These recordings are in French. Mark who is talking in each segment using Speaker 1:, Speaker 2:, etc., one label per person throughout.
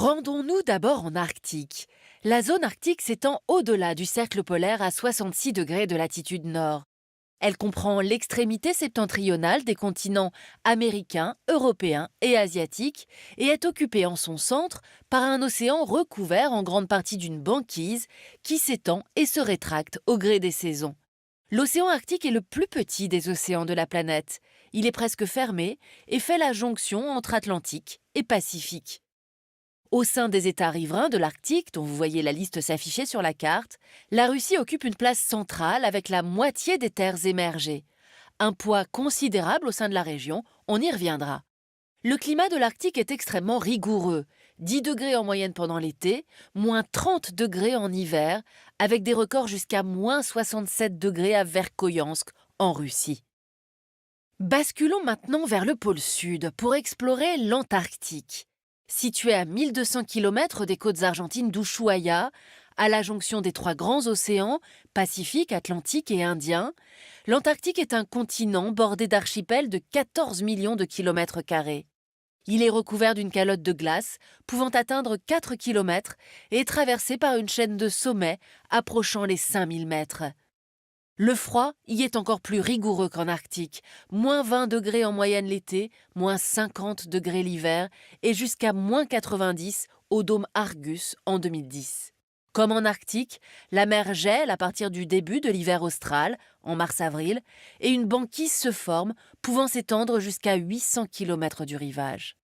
Speaker 1: Rendons-nous d'abord en Arctique. La zone arctique s'étend au-delà du cercle polaire à 66 degrés de latitude nord. Elle comprend l'extrémité septentrionale des continents américain, européen et asiatique et est occupée en son centre par un océan recouvert en grande partie d'une banquise qui s'étend et se rétracte au gré des saisons. L'océan Arctique est le plus petit des océans de la planète. Il est presque fermé et fait la jonction entre Atlantique et Pacifique. Au sein des États riverains de l'Arctique, dont vous voyez la liste s'afficher sur la carte, la Russie occupe une place centrale avec la moitié des terres émergées. Un poids considérable au sein de la région, on y reviendra. Le climat de l'Arctique est extrêmement rigoureux, 10 degrés en moyenne pendant l'été, moins 30 degrés en hiver, avec des records jusqu'à moins 67 degrés à Verkhoyansk, en Russie. Basculons maintenant vers le pôle sud pour explorer l'Antarctique. Situé à 1200 km des côtes argentines d'Ushuaia, à la jonction des trois grands océans, Pacifique, Atlantique et Indien, l'Antarctique est un continent bordé d'archipels de 14 millions de kilomètres carrés. Il est recouvert d'une calotte de glace pouvant atteindre 4 km et est traversé par une chaîne de sommets approchant les 5000 mètres. Le froid y est encore plus rigoureux qu'en Arctique, moins 20 degrés en moyenne l'été, moins 50 degrés l'hiver et jusqu'à moins 90 au dôme Argus en 2010. Comme en Arctique, la mer gèle à partir du début de l'hiver austral, en mars-avril, et une banquise se forme, pouvant s'étendre jusqu'à 800 km du rivage.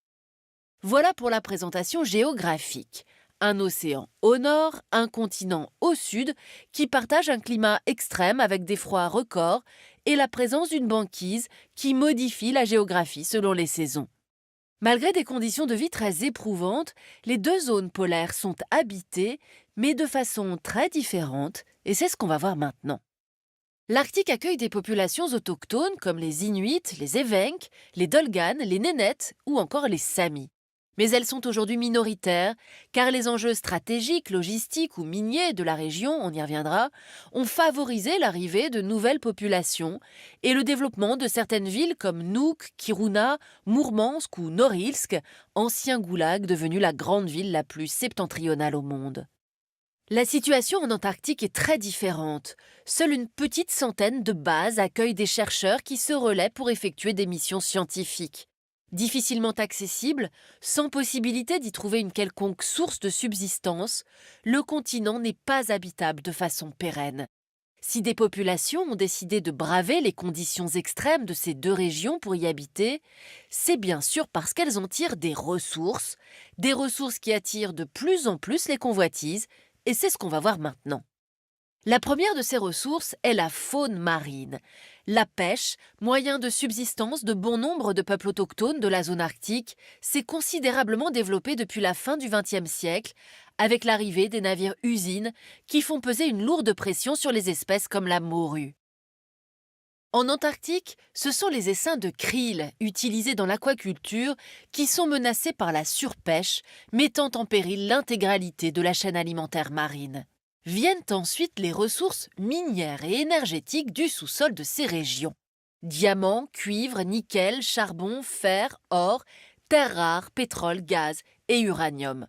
Speaker 1: Voilà pour la présentation géographique. Un océan au nord, un continent au sud, qui partagent un climat extrême avec des froids records et la présence d'une banquise qui modifie la géographie selon les saisons. Malgré des conditions de vie très éprouvantes, les deux zones polaires sont habitées, mais de façon très différente, et c'est ce qu'on va voir maintenant. L'Arctique accueille des populations autochtones comme les Inuits, les Evenks, les Dolganes, les Nénètes ou encore les Samis. Mais elles sont aujourd'hui minoritaires, car les enjeux stratégiques, logistiques ou miniers de la région, on y reviendra, ont favorisé l'arrivée de nouvelles populations et le développement de certaines villes comme Nuuk, Kiruna, Mourmansk ou Norilsk, ancien goulag devenu la grande ville la plus septentrionale au monde. La situation en Antarctique est très différente. Seule une petite centaine de bases accueillent des chercheurs qui se relaient pour effectuer des missions scientifiques. Difficilement accessible, sans possibilité d'y trouver une quelconque source de subsistance, le continent n'est pas habitable de façon pérenne. Si des populations ont décidé de braver les conditions extrêmes de ces deux régions pour y habiter, c'est bien sûr parce qu'elles en tirent des ressources qui attirent de plus en plus les convoitises, et c'est ce qu'on va voir maintenant. La première de ces ressources est la faune marine. La pêche, moyen de subsistance de bon nombre de peuples autochtones de la zone arctique, s'est considérablement développée depuis la fin du XXe siècle, avec l'arrivée des navires-usines qui font peser une lourde pression sur les espèces comme la morue. En Antarctique, ce sont les essaims de krill utilisés dans l'aquaculture qui sont menacés par la surpêche, mettant en péril l'intégralité de la chaîne alimentaire marine. Viennent ensuite les ressources minières et énergétiques du sous-sol de ces régions. Diamants, cuivre, nickel, charbon, fer, or, terres rares, pétrole, gaz et uranium.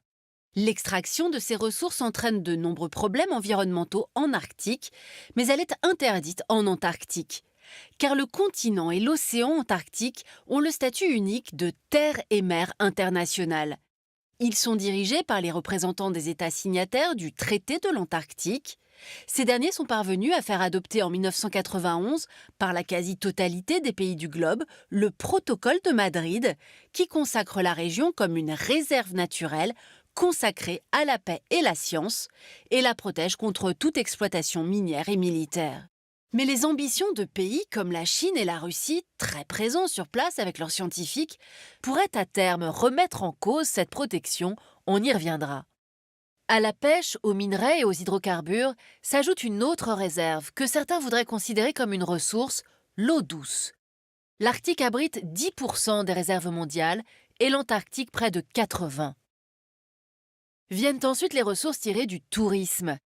Speaker 1: L'extraction de ces ressources entraîne de nombreux problèmes environnementaux en Arctique, mais elle est interdite en Antarctique. Car le continent et l'océan Antarctique ont le statut unique de terre et mer internationale. Ils sont dirigés par les représentants des États signataires du traité de l'Antarctique. Ces derniers sont parvenus à faire adopter en 1991, par la quasi-totalité des pays du globe, le protocole de Madrid, qui consacre la région comme une réserve naturelle consacrée à la paix et la science, et la protège contre toute exploitation minière et militaire. Mais les ambitions de pays comme la Chine et la Russie, très présents sur place avec leurs scientifiques, pourraient à terme remettre en cause cette protection, on y reviendra. À la pêche, aux minerais et aux hydrocarbures s'ajoute une autre réserve que certains voudraient considérer comme une ressource, l'eau douce. L'Arctique abrite 10% des réserves mondiales et l'Antarctique près de 80%. Viennent ensuite les ressources tirées du tourisme.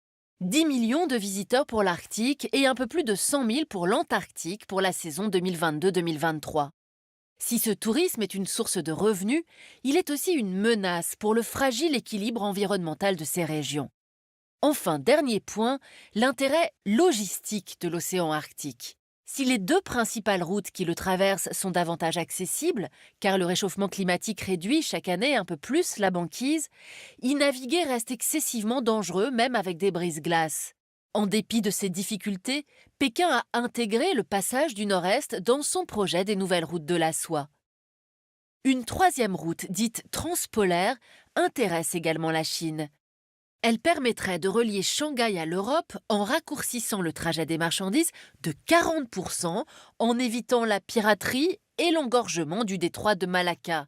Speaker 1: 10 millions de visiteurs pour l'Arctique et un peu plus de 100 000 pour l'Antarctique pour la saison 2022-2023. Si ce tourisme est une source de revenus, il est aussi une menace pour le fragile équilibre environnemental de ces régions. Enfin, dernier point, l'intérêt logistique de l'océan Arctique. Si les deux principales routes qui le traversent sont davantage accessibles, car le réchauffement climatique réduit chaque année un peu plus la banquise, y naviguer reste excessivement dangereux même avec des brises-glaces. En dépit de ces difficultés, Pékin a intégré le passage du Nord-Est dans son projet des nouvelles routes de la soie. Une troisième route, dite transpolaire, intéresse également la Chine. Elle permettrait de relier Shanghai à l'Europe en raccourcissant le trajet des marchandises de 40%, en évitant la piraterie et l'engorgement du détroit de Malacca.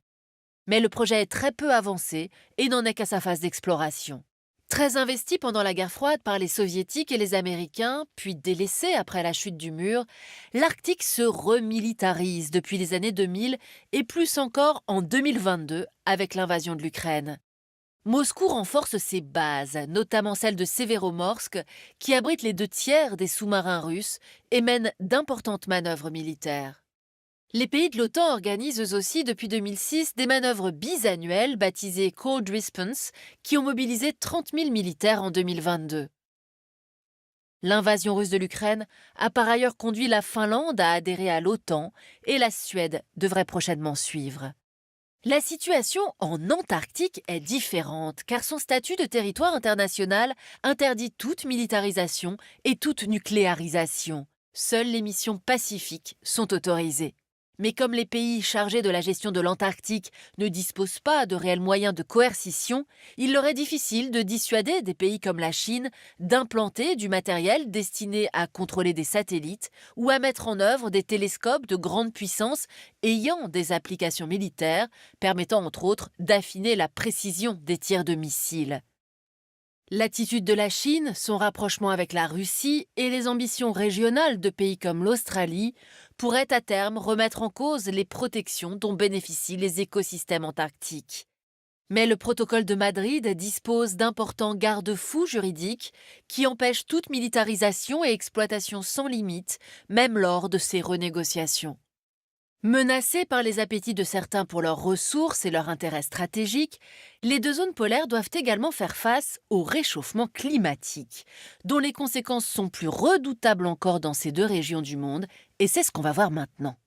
Speaker 1: Mais le projet est très peu avancé et n'en est qu'à sa phase d'exploration. Très investi pendant la guerre froide par les Soviétiques et les Américains, puis délaissé après la chute du mur, l'Arctique se remilitarise depuis les années 2000 et plus encore en 2022 avec l'invasion de l'Ukraine. Moscou renforce ses bases, notamment celle de Severomorsk, qui abrite les 2 tiers des sous-marins russes et mène d'importantes manœuvres militaires. Les pays de l'OTAN organisent eux aussi depuis 2006 des manœuvres bisannuelles baptisées Cold Response, qui ont mobilisé 30 000 militaires en 2022. L'invasion russe de l'Ukraine a par ailleurs conduit la Finlande à adhérer à l'OTAN et la Suède devrait prochainement suivre. La situation en Antarctique est différente car son statut de territoire international interdit toute militarisation et toute nucléarisation. Seules les missions pacifiques sont autorisées. Mais comme les pays chargés de la gestion de l'Antarctique ne disposent pas de réels moyens de coercition, il leur est difficile de dissuader des pays comme la Chine d'implanter du matériel destiné à contrôler des satellites ou à mettre en œuvre des télescopes de grande puissance ayant des applications militaires, permettant entre autres d'affiner la précision des tirs de missiles. L'attitude de la Chine, son rapprochement avec la Russie et les ambitions régionales de pays comme l'Australie pourraient à terme remettre en cause les protections dont bénéficient les écosystèmes antarctiques. Mais le protocole de Madrid dispose d'importants garde-fous juridiques qui empêchent toute militarisation et exploitation sans limite, même lors de ces renégociations. Menacés par les appétits de certains pour leurs ressources et leurs intérêts stratégiques, les deux zones polaires doivent également faire face au réchauffement climatique, dont les conséquences sont plus redoutables encore dans ces deux régions du monde, et c'est ce qu'on va voir maintenant.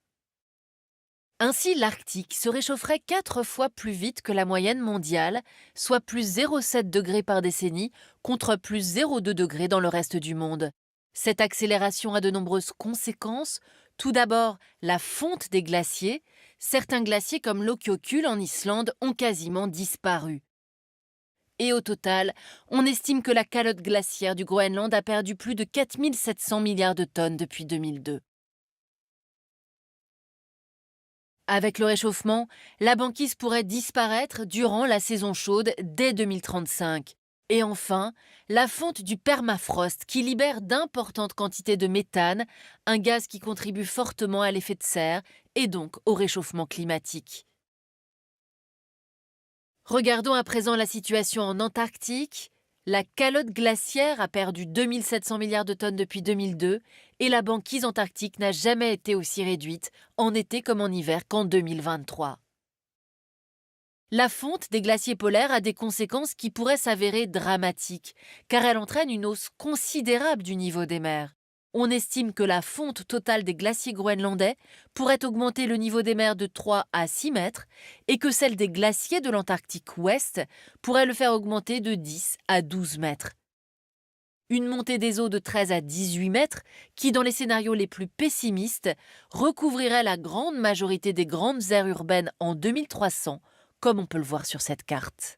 Speaker 1: Ainsi, l'Arctique se réchaufferait 4 fois plus vite que la moyenne mondiale, soit plus 0,7 degrés par décennie, contre plus 0,2 degrés dans le reste du monde. Cette accélération a de nombreuses conséquences. Tout d'abord, la fonte des glaciers. Certains glaciers comme l'Okiokul en Islande ont quasiment disparu. Et au total, on estime que la calotte glaciaire du Groenland a perdu plus de 4 700 milliards de tonnes depuis 2002. Avec le réchauffement, la banquise pourrait disparaître durant la saison chaude dès 2035. Et enfin, la fonte du permafrost qui libère d'importantes quantités de méthane, un gaz qui contribue fortement à l'effet de serre et donc au réchauffement climatique. Regardons à présent la situation en Antarctique. La calotte glaciaire a perdu 2700 milliards de tonnes depuis 2002 et la banquise antarctique n'a jamais été aussi réduite, en été comme en hiver, qu'en 2023. La fonte des glaciers polaires a des conséquences qui pourraient s'avérer dramatiques, car elle entraîne une hausse considérable du niveau des mers. On estime que la fonte totale des glaciers groenlandais pourrait augmenter le niveau des mers de 3 à 6 mètres et que celle des glaciers de l'Antarctique ouest pourrait le faire augmenter de 10 à 12 mètres. Une montée des eaux de 13 à 18 mètres qui, dans les scénarios les plus pessimistes, recouvrirait la grande majorité des grandes aires urbaines en 2300, comme on peut le voir sur cette carte.